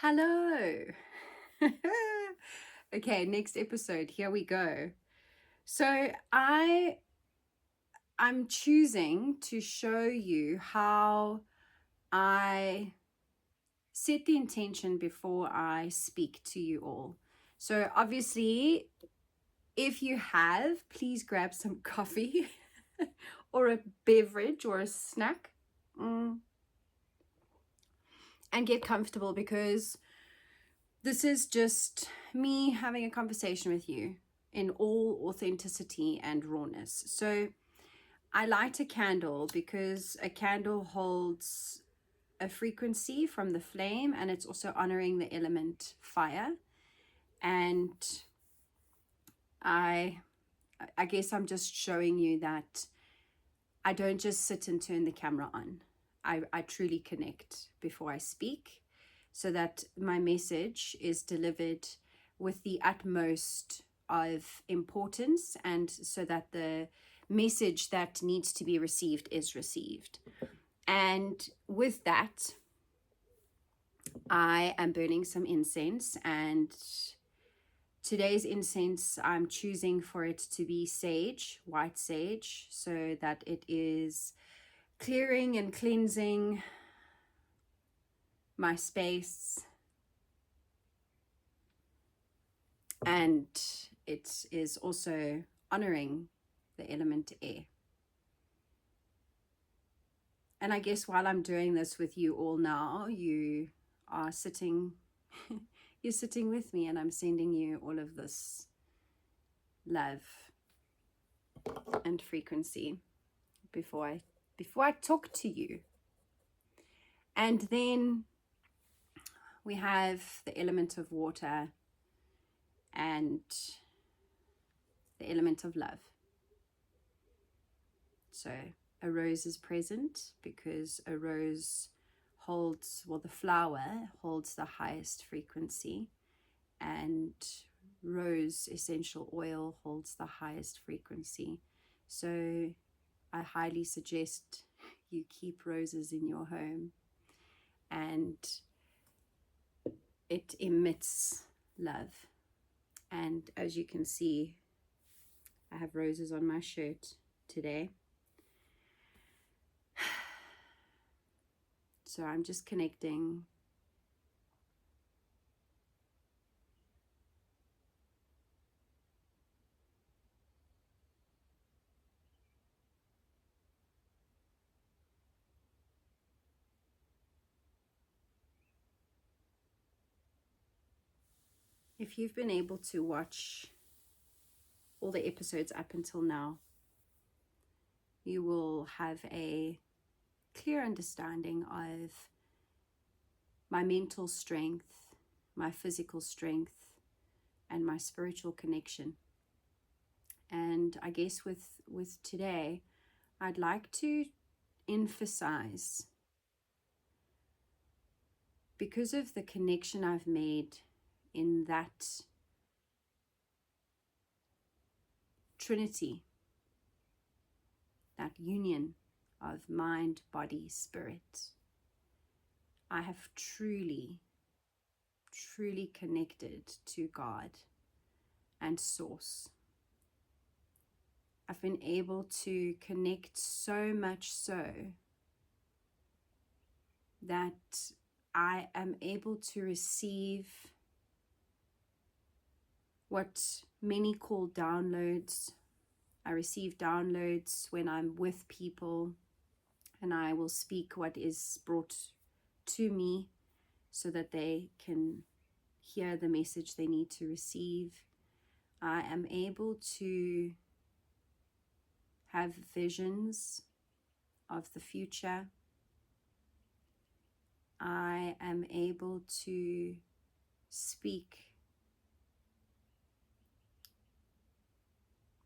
Hello. Okay, next episode. Here we go. So I'm choosing to show you how I set the intention before I speak to you all. So obviously, if you have, please grab some coffee or a beverage or a snack, and get comfortable because this is just me having a conversation with you in all authenticity and rawness. So I light a candle because a candle holds a frequency from the flame, and it's also honoring the element fire. And I I guess I'm just showing you that I don't just sit and turn the camera on. I truly connect before I speak so that my message is delivered with the utmost of importance and so that the message that needs to be received is received. And with that, I am burning some incense, and today's incense, I'm choosing for it to be sage, white sage, so that it is clearing and cleansing my space, and it is also honoring the element air. And I guess while I'm doing this with you all now, you are sitting you're sitting with me, and I'm sending you all of this love and frequency before I talk to you. And then we have the element of water and the element of love. So a rose is present because a rose holds, well, the flower holds the highest frequency, and rose essential oil holds the highest frequency. So I highly suggest you keep roses in your home, and it emits love. And as you can see, I have roses on my shirt today. So I'm just connecting. If you've been able to watch all the episodes up until now, you will have a clear understanding of my mental strength, my physical strength, and my spiritual connection. And I guess with today, I'd like to emphasize, because of the connection I've made in that trinity, that union of mind, body, spirit, I have truly connected to God and Source. I've been able to connect so much so that I am able to receive what many call downloads. I receive downloads when I'm with people, and I will speak what is brought to me so that they can hear the message they need to receive. I am able to have visions of the future. I am able to speak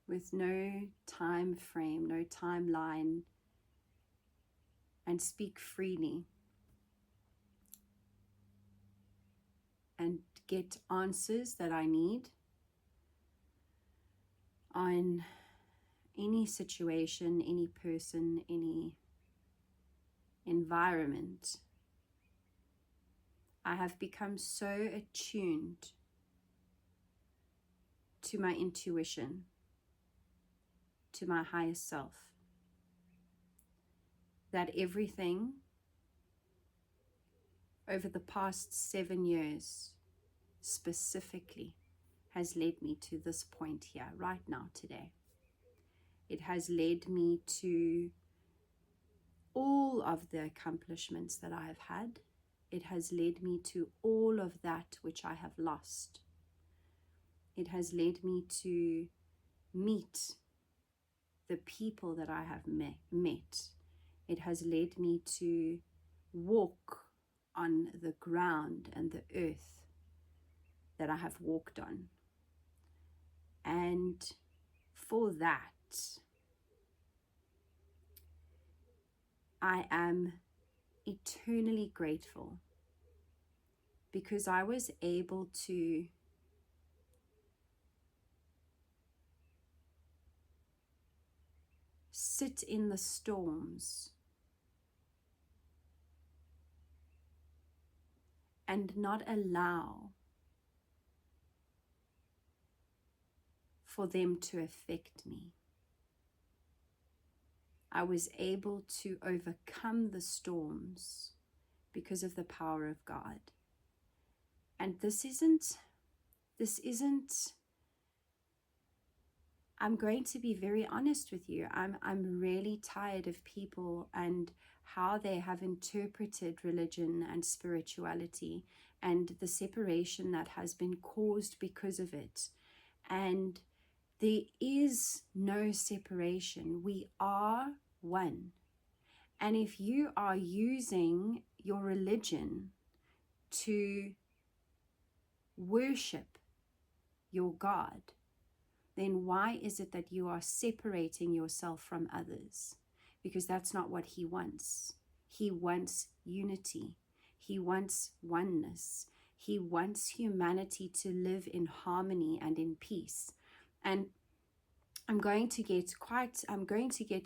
with no time frame, no timeline, and speak freely and get answers that I need on any situation, any person, any environment. I have become so attuned to my intuition, to my highest self, that everything over the past 7 years specifically has led me to this point here, right now, today. It has led me to all of the accomplishments that I have had. It has led me to all of that which I have lost. It has led me to meet the people that I have met. It has led me to walk on the ground and the earth that I have walked on. And for that, I am eternally grateful, because I was able to sit in the storms and not allow for them to affect me. I was able to overcome the storms because of the power of God. And this isn't, I'm going to be very honest with you. I'm really tired of people and how they have interpreted religion and spirituality and the separation that has been caused because of it. And there is no separation. We are one. And if you are using your religion to worship your God, then why is it that you are separating yourself from others? Because that's not what He wants. He wants unity. He wants oneness. He wants humanity to live in harmony and in peace. And I'm going to get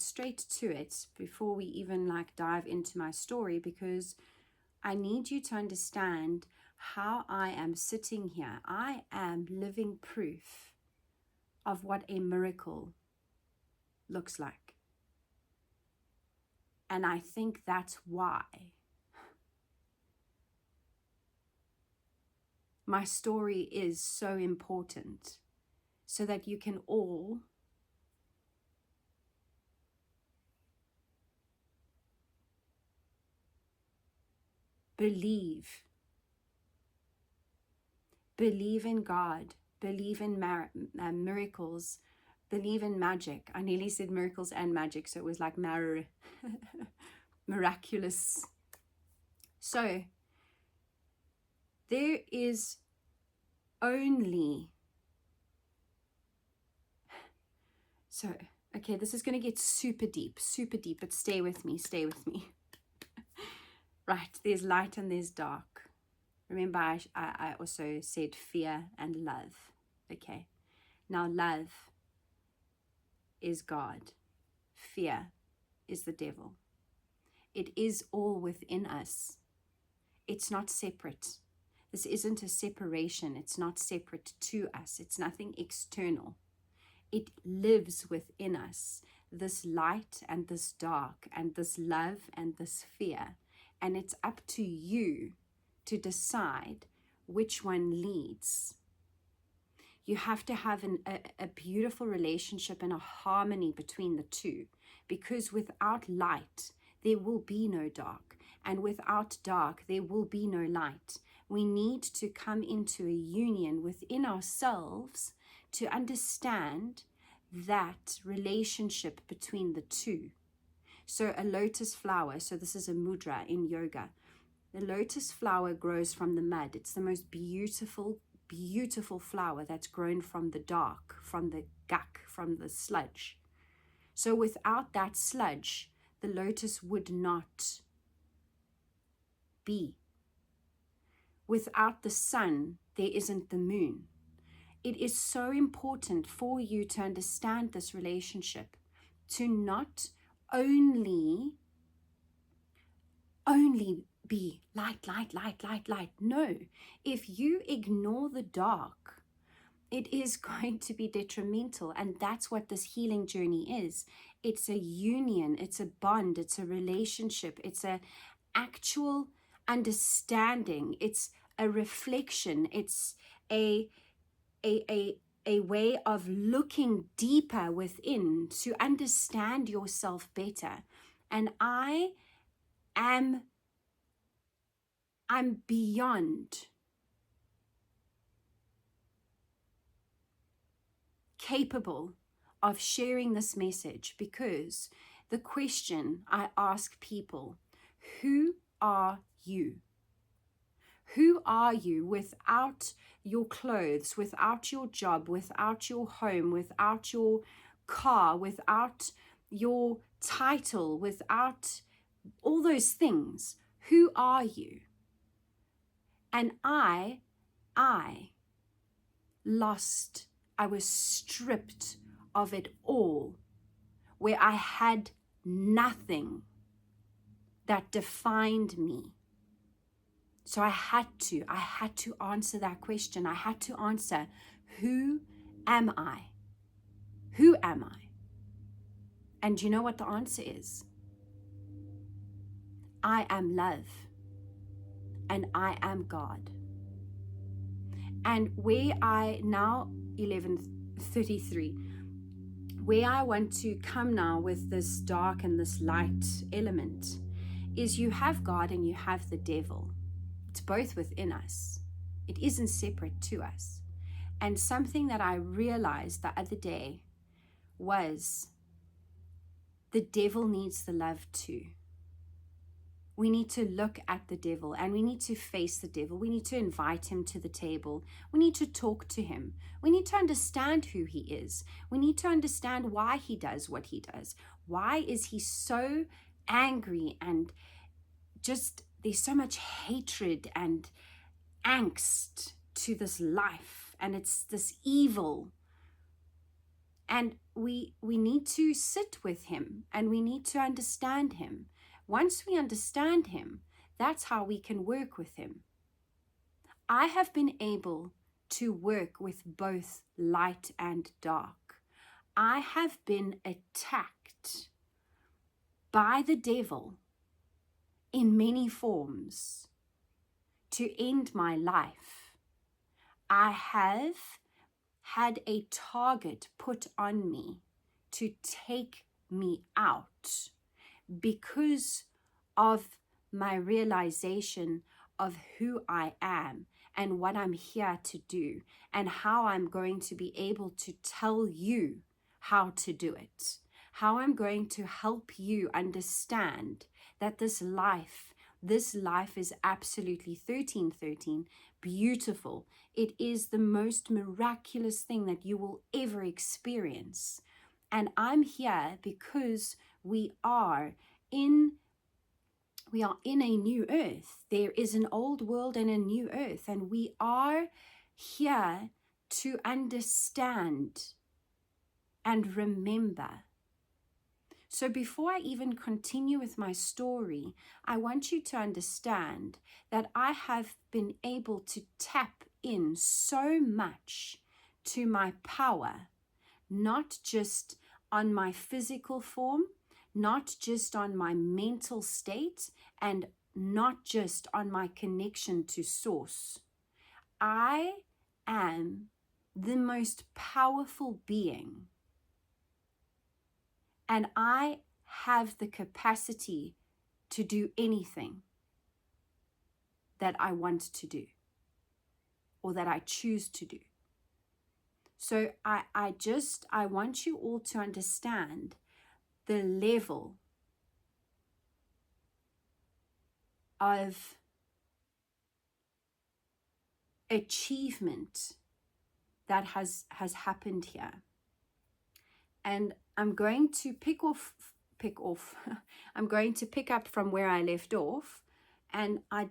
straight to it before we even dive into my story, because I need you to understand how I am sitting here. I am living proof of what a miracle looks like. And I think that's why my story is so important, so that you can all believe in God, believe in miracles, believe in magic. I nearly said miracles and magic, so it was like miraculous. So there is only, okay, this is going to get super deep, but stay with me. Right, there's light and there's dark. Remember, I also said fear and love. Okay, now love is God. Fear is the devil. It is all within us. It's not separate. This isn't a separation. It's not separate to us. It's nothing external. It lives within us, this light and this dark and this love and this fear. And it's up to you to decide which one leads. You have to have a beautiful relationship and a harmony between the two, because without light, there will be no dark. And without dark, there will be no light. We need to come into a union within ourselves to understand that relationship between the two. So a lotus flower, so this is a mudra in yoga. The lotus flower grows from the mud. It's the most beautiful flower that's grown from the dark, from the gak, from the sludge. So without that sludge, the lotus would not be. Without the sun, there isn't the moon. It is so important for you to understand this relationship, to not only be light, light, light, light, light. No, if you ignore the dark, it is going to be detrimental. And that's what this healing journey is. It's a union, it's a bond, it's a relationship, it's a actual understanding, it's a reflection, it's a way of looking deeper within to understand yourself better. And I'm beyond capable of sharing this message, because the question I ask people, who are you? Who are you without your clothes, without your job, without your home, without your car, without your title, without all those things? Who are you? And I lost, I was stripped of it all, where I had nothing that defined me. So I had to answer that question. I had to answer, who am I? Who am I? And you know what the answer is? I am love, and I am God. And where I now, 11:33, where I want to come now with this dark and this light element is, you have God and you have the devil. It's both within us. It isn't separate to us. And something that I realized the other day was, the devil needs the love too. We need to look at the devil and we need to face the devil. We need to invite him to the table. We need to talk to him. We need to understand who he is. We need to understand why he does what he does. Why is he so angry, and just there's so much hatred and angst to this life, and it's this evil. And we need to sit with him and we need to understand him. Once we understand him, that's how we can work with him. I have been able to work with both light and dark. I have been attacked by the devil in many forms to end my life. I have had a target put on me to take me out because of my realization of who I am and what I'm here to do, and how I'm going to be able to tell you how to do it, how I'm going to help you understand that this life is absolutely 1313, beautiful. It is the most miraculous thing that you will ever experience. And I'm here because we are in a new earth. There is an old world and a new earth, and we are here to understand and remember. So before I even continue with my story, I want you to understand that I have been able to tap in so much to my power, not just on my physical form, not just on my mental state, and not just on my connection to source. I am the most powerful being, and I have the capacity to do anything that I want to do or that I choose to do. So I want you all to understand the level of achievement that has happened here. And I'm going to I'm going to pick up from where I left off. And my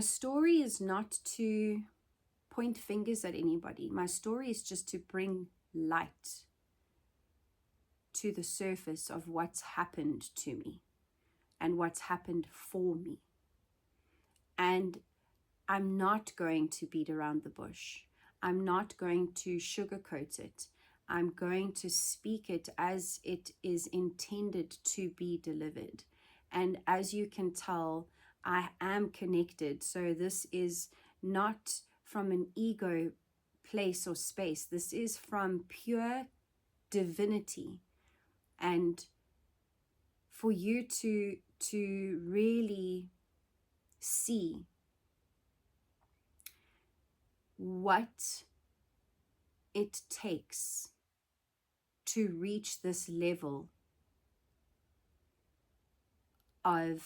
story is not to point fingers at anybody. My story is just to bring light to the surface of what's happened to me and what's happened for me. And I'm not going to beat around the bush. I'm not going to sugarcoat it. I'm going to speak it as it is intended to be delivered. And as you can tell, I am connected. So this is not from an ego place or space. This is from pure divinity. And for you to really see what it takes to reach this level of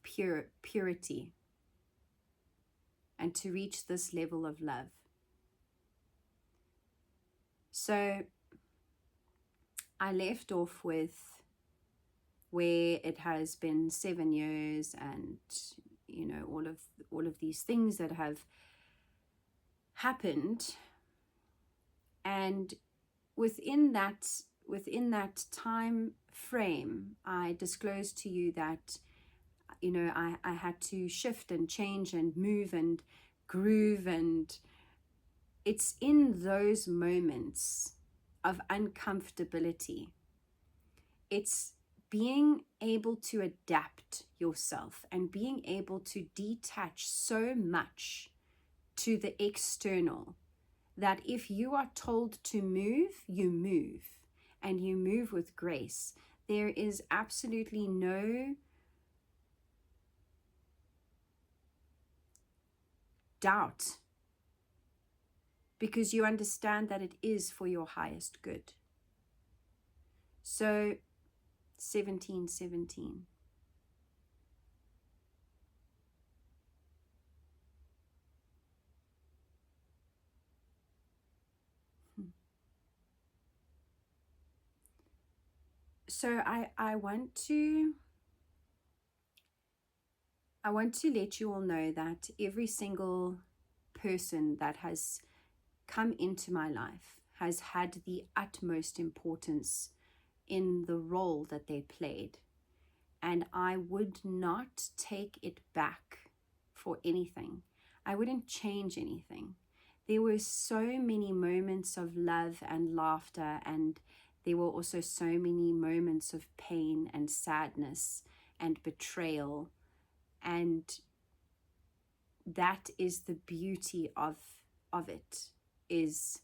purity and to reach this level of love. So I left off with where it has been 7 years and, you know, all of these things that have happened. And within that time frame, I disclosed to you that, you know, I had to shift and change and move and groove. And it's in those moments of uncomfortability, it's being able to adapt yourself and being able to detach so much to the external that if you are told to move, you move, and you move with grace. There is absolutely no doubt, because you understand that it is for your highest good. So 1717. So I want to let you all know that every single person that has come into my life has had the utmost importance in the role that they played. And I would not take it back for anything. I wouldn't change anything. There were so many moments of love and laughter, and there were also so many moments of pain and sadness and betrayal. And that is the beauty of it, is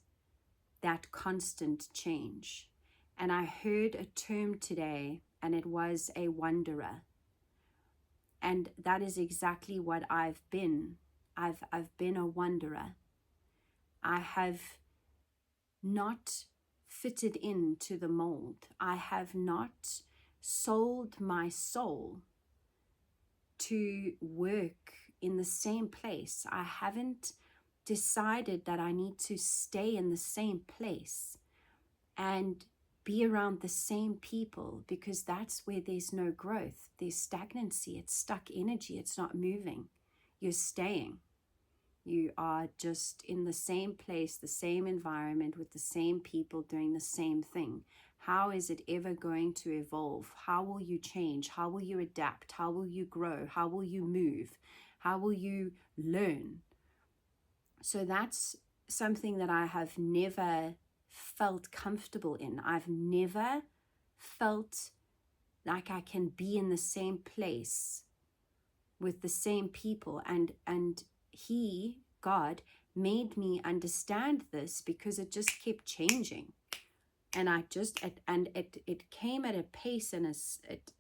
that constant change. And I heard a term today, and it was a wanderer. And that is exactly what I've been. I've been a wanderer. I have not fitted into the mold. I have not sold my soul to work in the same place. I haven't decided that I need to stay in the same place and be around the same people, because that's where there's no growth. There's stagnancy. It's stuck energy. It's not moving. You're staying. You are just in the same place, the same environment, with the same people doing the same thing. How is it ever going to evolve? How will you change? How will you adapt? How will you grow? How will you move? How will you learn? So that's something that I have never felt comfortable in. I've never felt like I can be in the same place with the same people. And he, God, made me understand this, because it just kept changing. And it came at a pace and it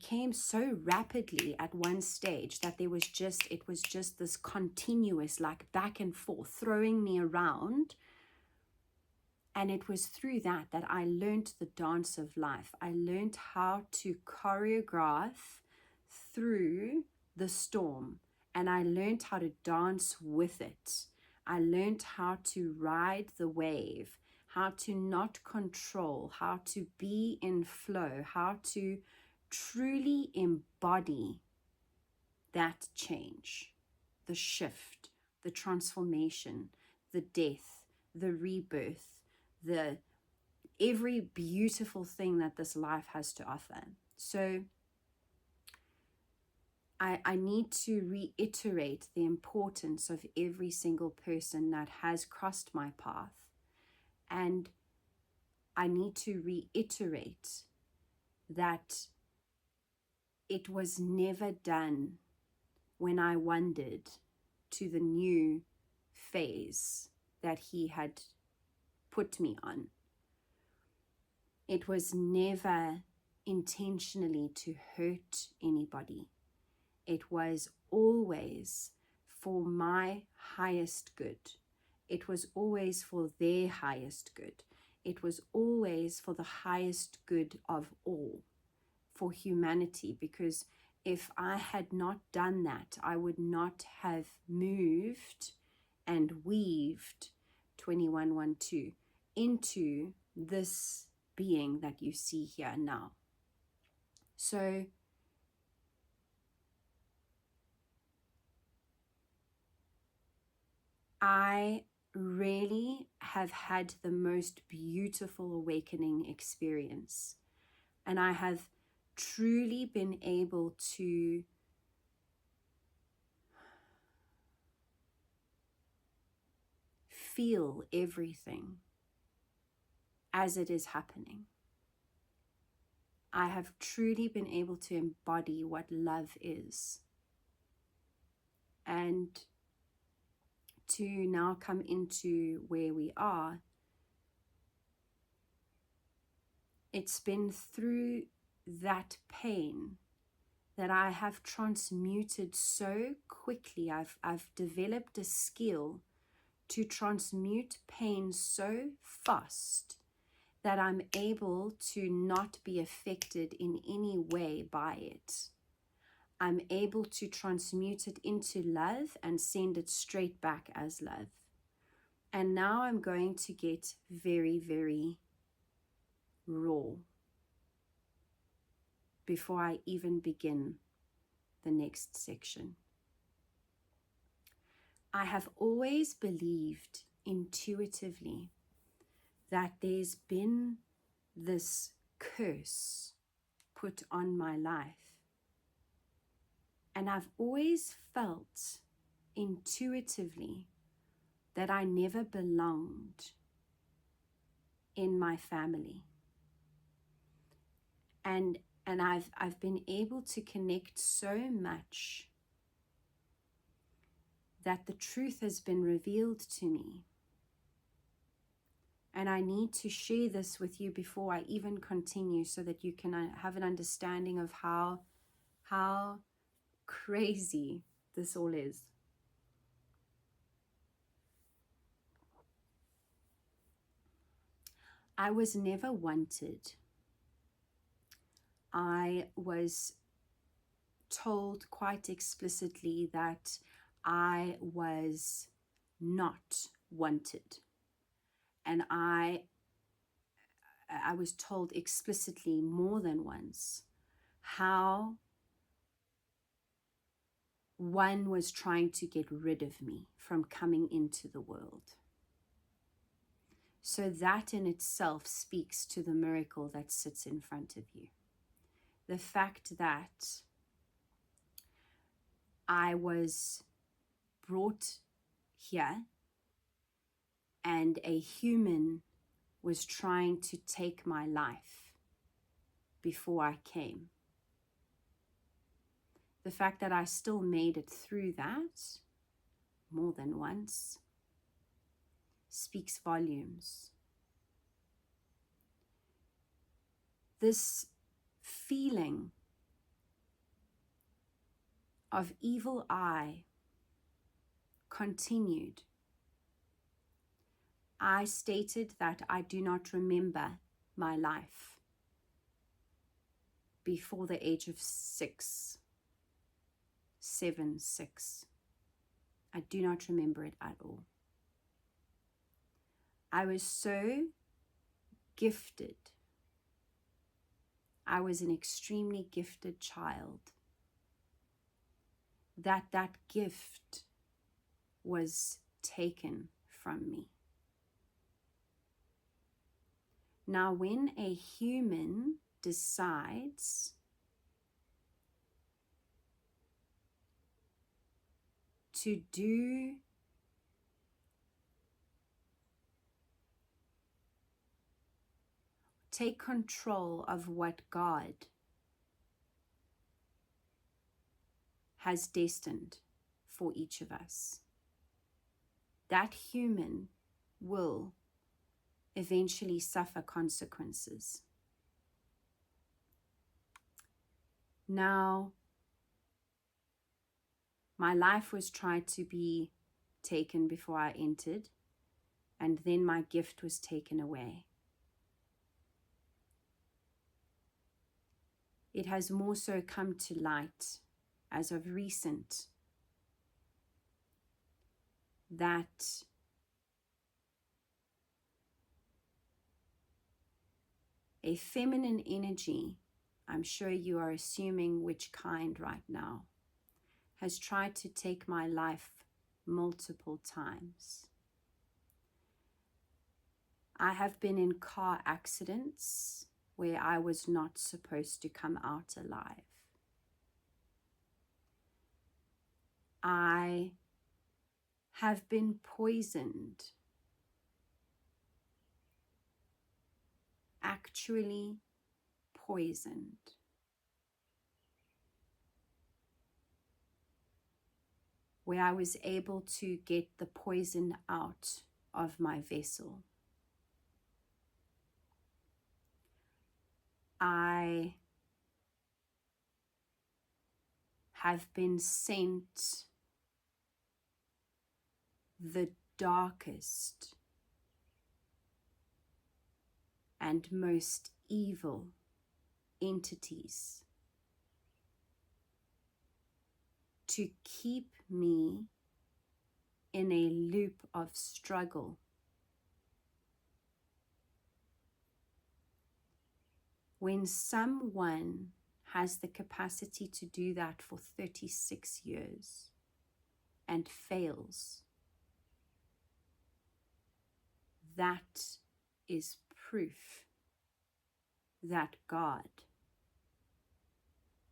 came so rapidly at one stage that it was just this continuous, like, back and forth, throwing me around. And it was through that I learned the dance of life. I learned how to choreograph through the storm, and I learned how to dance with it. I learned how to ride the wave, how to not control, how to be in flow, how to truly embody that change, the shift, the transformation, the death, the rebirth, the every beautiful thing that this life has to offer. So I need to reiterate the importance of every single person that has crossed my path. And I need to reiterate that it was never done when I wandered to the new phase that he had put me on. It was never intentionally to hurt anybody. It was always for my highest good. It was always for their highest good. It was always for the highest good of all, for humanity, because if I had not done that, I would not have moved and weaved 2112 into this being that you see here now. So I really have had the most beautiful awakening experience, and I have truly been able to feel everything as it is happening. I have truly been able to embody what love is, and to now come into where we are. It's been through that pain that I have transmuted so quickly. I've developed a skill to transmute pain so fast that I'm able to not be affected in any way by it. I'm able to transmute it into love and send it straight back as love. And now I'm going to get very, very raw before I even begin the next section. I have always believed intuitively that there's been this curse put on my life. And I've always felt intuitively that I never belonged in my family. And I've been able to connect so much that the truth has been revealed to me. And I need to share this with you before I even continue, so that you can have an understanding of how crazy this all is. I was never wanted. I was told quite explicitly that I was not wanted. And I was told explicitly more than once how one was trying to get rid of me from coming into the world. So that in itself speaks to the miracle that sits in front of you. The fact that I was brought here and a human was trying to take my life before I came. The fact that I still made it through that more than once speaks volumes. This feeling of evil eye continued. I stated that I do not remember my life before the age of 6. I do not remember it at all. I was so gifted. I was an extremely gifted child. That gift was taken from me. Now, when a human decides to take control of what God has destined for each of us, that human will eventually suffer consequences. Now, my life was tried to be taken before I entered, and then my gift was taken away. It has more so come to light as of recent that a feminine energy, I'm sure you are assuming which kind right now, has tried to take my life multiple times. I have been in car accidents where I was not supposed to come out alive. I have been poisoned, actually poisoned. Where I was able to get the poison out of my vessel. I have been sent the darkest and most evil entities to keep me in a loop of struggle. When someone has the capacity to do that for 36 years and fails, that is proof that God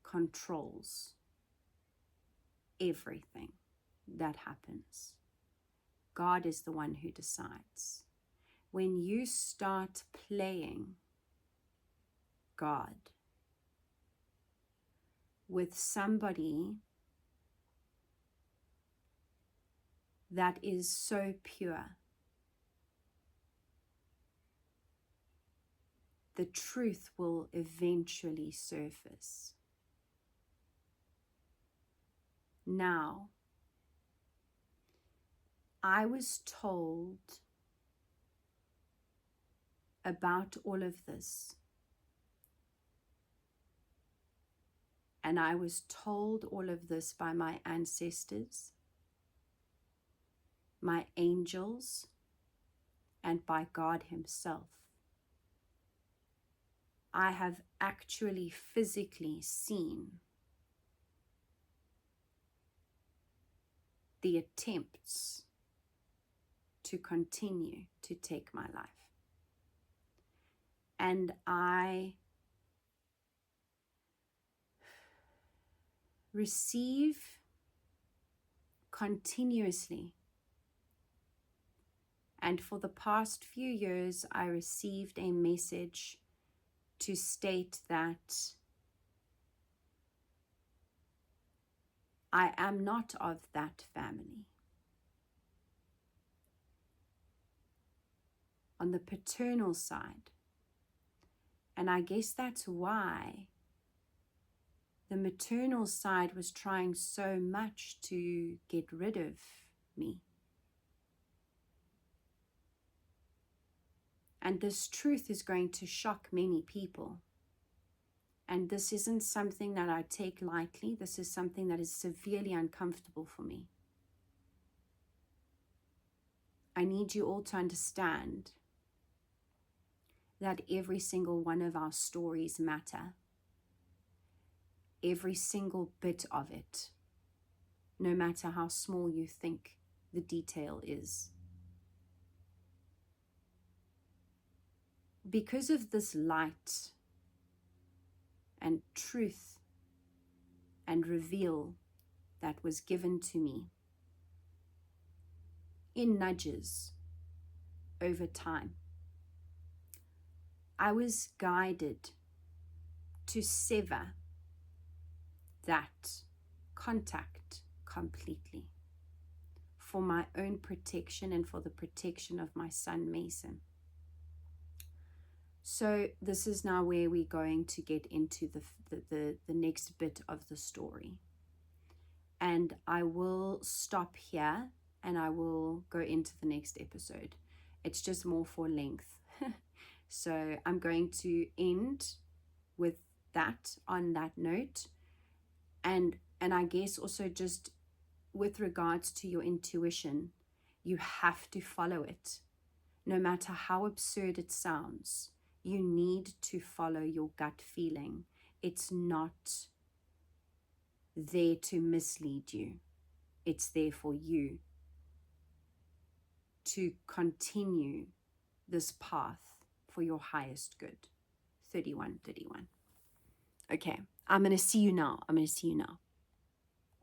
controls everything that happens. God is the one who decides. When you start playing God with somebody that is so pure, the truth will eventually surface. Now, I was told about all of this, and I was told all of this by my ancestors, my angels, and by God Himself. I have actually physically seen the attempts to continue to take my life. And I receive continuously. And for the past few years, I received a message to state that I am not of that family. On the paternal side. And I guess that's why the maternal side was trying so much to get rid of me. And this truth is going to shock many people. And this isn't something that I take lightly. This is something that is severely uncomfortable for me. I need you all to understand that every single one of our stories matter. Every single bit of it, no matter how small you think the detail is. Because of this light and truth and reveal that was given to me in nudges over time, I was guided to sever that contact completely for my own protection and for the protection of my son Mason. So this is now where we're going to get into the next bit of the story. And I will stop here and I will go into the next episode. It's just more for length. So I'm going to end with that on that note. And I guess also just with regards to your intuition, you have to follow it. No matter how absurd it sounds, you need to follow your gut feeling. It's not there to mislead you. It's there for you to continue this path for your highest good. 31. Okay, I'm going to see you now.